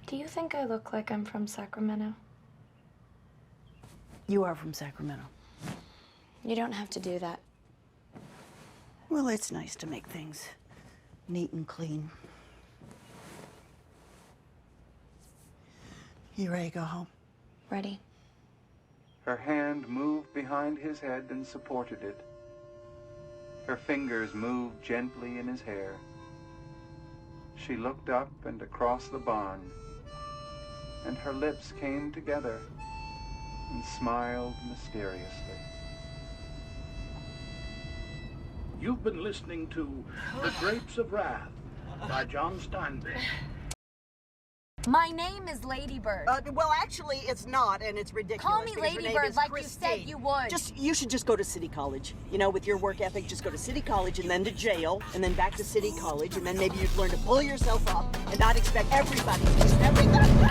Do you think I look like I'm from Sacramento? You are from Sacramento. You don't have to do that. Well, it's nice to make things neat and clean. You ready to go home? Ready? Her hand moved behind his head and supported it. Her fingers moved gently in his hair. She looked up and across the barn, and her lips came together and smiled mysteriously. You've been listening to The Grapes of Wrath by John Steinbeck. My name is Ladybird. Well, actually, it's not, and it's ridiculous. Call me because your name Ladybird is like Christine. you said you would. You should just go to City College. You know, with your work ethic, just go to City College and then to jail, and then back to City College, and then maybe you'd learn to pull yourself up and not expect everybody to do everything.